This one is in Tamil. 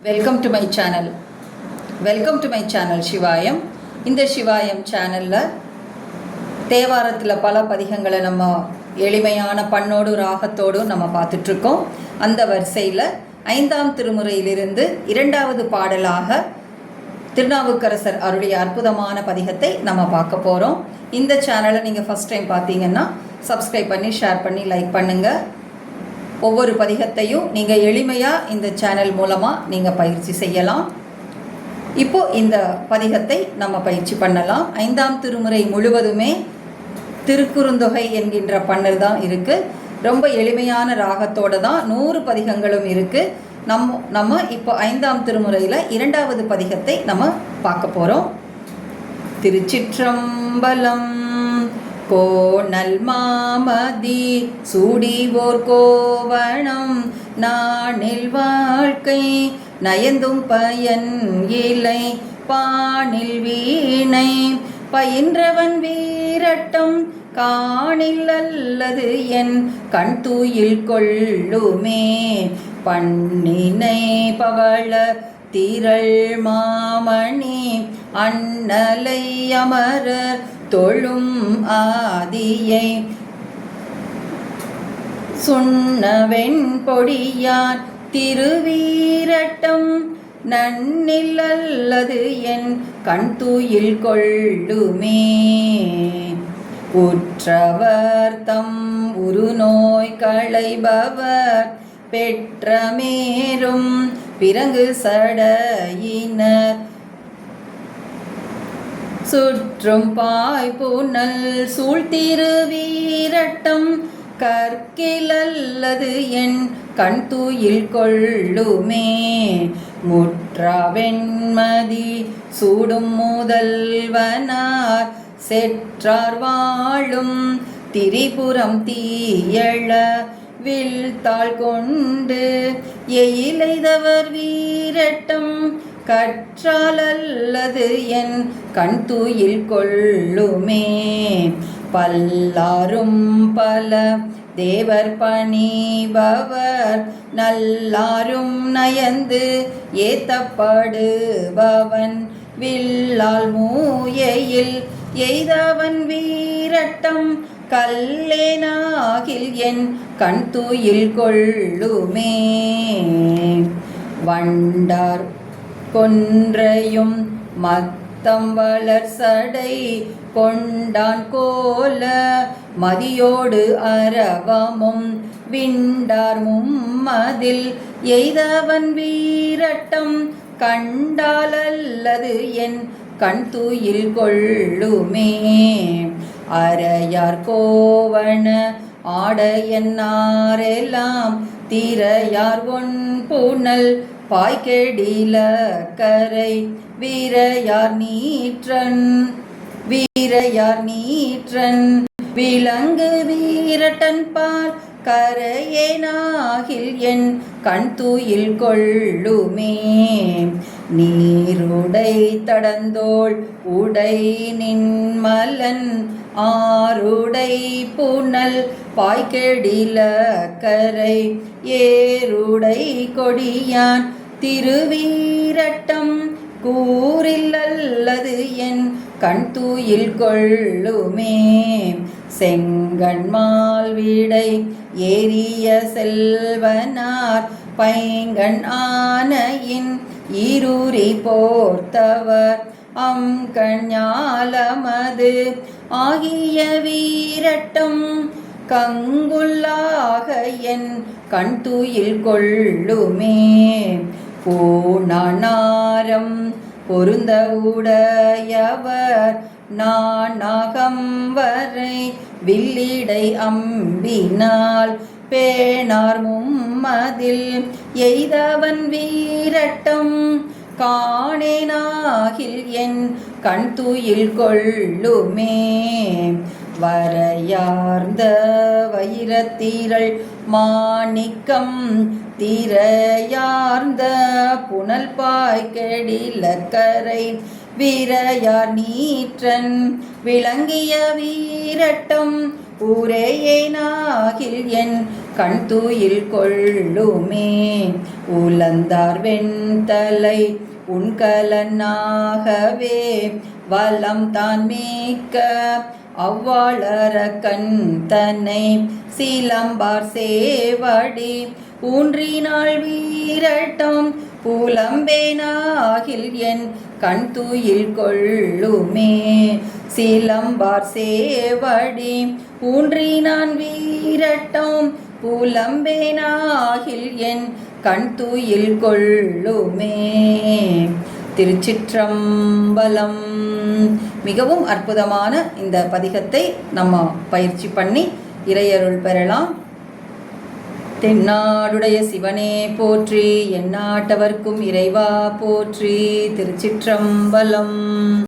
Welcome to my channel. Sivayam. இந்த சிவாயம் சேனலில் தேவாரத்தில் பல பதிகங்களை நம்ம எளிமையான பண்ணோடு ராகத்தோடு நம்ம பார்த்துட்ருக்கோம். அந்த வரிசையில் 5ஆம் திருமுறையிலிருந்து 2வது பாடலாக திருநாவுக்கரசர் அவருடைய அற்புதமான பதிகத்தை நம்ம பார்க்க போகிறோம். இந்த சேனலை நீங்கள் ஃபஸ்ட் டைம் பார்த்தீங்கன்னா சப்ஸ்கிரைப் பண்ணி, ஷேர் பண்ணி, லைக் பண்ணுங்கள். ஒவ்வொரு பதிகத்தையும் நீங்கள் எளிமையாக இந்த சேனல் மூலமாக நீங்கள் பயிற்சி செய்யலாம். இப்போது இந்த பதிகத்தை நம்ம பயிற்சி பண்ணலாம். 5ஆம் திருமுறை முழுவதுமே திருக்குறுந்தொகை என்கின்ற பண்ணல் தான் இருக்குது. ரொம்ப எளிமையான ராகத்தோடு தான் 100 பதிகங்களும் இருக்குது. நம்ம இப்போ 5ஆம் திருமுறையில் 2வது பதிகத்தை நம்ம பார்க்க போகிறோம். திருச்சிற்றம்பலம். கோணல் மாமதி சூடிவோர் கோவணம் நானில் வாழ்க்கை நயந்தும் பயன் இலை பானில் வீணை பயின்றவன் வீரட்டம் காணில் அல்லது என் கண் தூயில் கொள்ளுமே பண்ணினை பவள திரள் மாமணி அண்ணலை அமரர் தொழும் ஆதியை சுண்ணவெண் பொடியான் திருவீரட்டம் நன்னில் அல்லது என் கண் தூயில் கொள்ளுமே உற்றவர் தம் உருநோய் களைபவர் பெற்றமேரும் பிறங்கு சடையினர் சுற்றும் பாய்புனல் சூழ்த்திருவீரட்டம் கற்கிலல்லது என் கண் தூயில் கொள்ளுமே முற்றவெண்மதி சூடும் முதல்வனார் செற்றார் வாழும் திரிபுரம் தீயழ வில்தாள் கொண்டு எயிலைதவர் வீரட்டம் கற்றால் அல்லது என் கண் தூயில் கொள்ளுமே பல்லாரும் பல தேவர் பணிபவர் நல்லாரும் நயந்து ஏத்தப்படுபவன் வில்லால் மூயையில் எய்தவன் வீரட்டம் கல்லேனாகில் என் கண் தூயில் கொள்ளுமே வண்டார் கொன்றையும் மத்தம் வளர் சடை கொண்டான் கோல மதியோடு அரவமும் விண்டார் மும்மதில் எய்தவன் வீரட்டம் கண்டால் அல்லது என் கண் தூயில் கொள்ளுமே அரையார் கோவண ஆடையன்னாரெல்லாம் திரையார் ஒன் புனல் பாய்கெடில கரை வீரையார் நீற்றன் விலங்கு வீரட்டன் பால் கரையேனாகில் என் கண் தூயில் கொள்ளுமே நீருடை தடந்தோள் உடை நின்மலன் ஆருடை புனல் பாய்கெடில கரை ஏருடை கொடியான் திருவீரட்டம் கூறில் அல்லது என் கண் தூயில் கொள்ளுமே செங்கண்மால் வீடை ஏறிய செல்வனார் பைங்கண் ஆனையின் ஈரூரி போர்த்தவர் அங்கஞாலமது ஆகிய வீரட்டம் கங்குல்லாக என் கண் தூயில் கொள்ளுமே பூணாரம் பொருந்த உடையவர் நானாகம் வரை வில்லிடை அம்பினால் பேணார் மும்மதில் எய்தவன் வீரட்டம் காணேனாகில் என் கண் தூயில் கொள்ளுமே வரையார்ந்த வைரத்திரள் மாணிக்கம் திரையார்ந்த புனல் பாய்கெடில கரை வீரையார் நீற்றன் விளங்கிய வீரட்டம் ஊரேயேனாகில் என் கண் தூயில் கொள்ளுமே. உலந்தார் வெண்தலை உண்கலனாகவே வலம் தான் மீக்க அவ்வாளர கண் தன்னை சிலம்பார் சேவடி ஊன்றினாள் வீரட்டம் புலம்பேனாகில் என் கண் தூயில் கொள்ளுமே. சிலம்பார் சேவடி ஊன்றினான் வீரட்டம் புலம்பேனாகில் என் கண் தூயில் கொள்ளுமே. திருச்சிற்றம்பலம். மிகவும் அற்புதமான இந்த பதிகத்தை நம்ம பயிற்சி பண்ணி இறையருள் பெறலாம். தென்னாடுடைய சிவனே போற்றி, எந்நாட்டவர்க்கும் இறைவா போற்றி. திருச்சிற்றம்பலம்.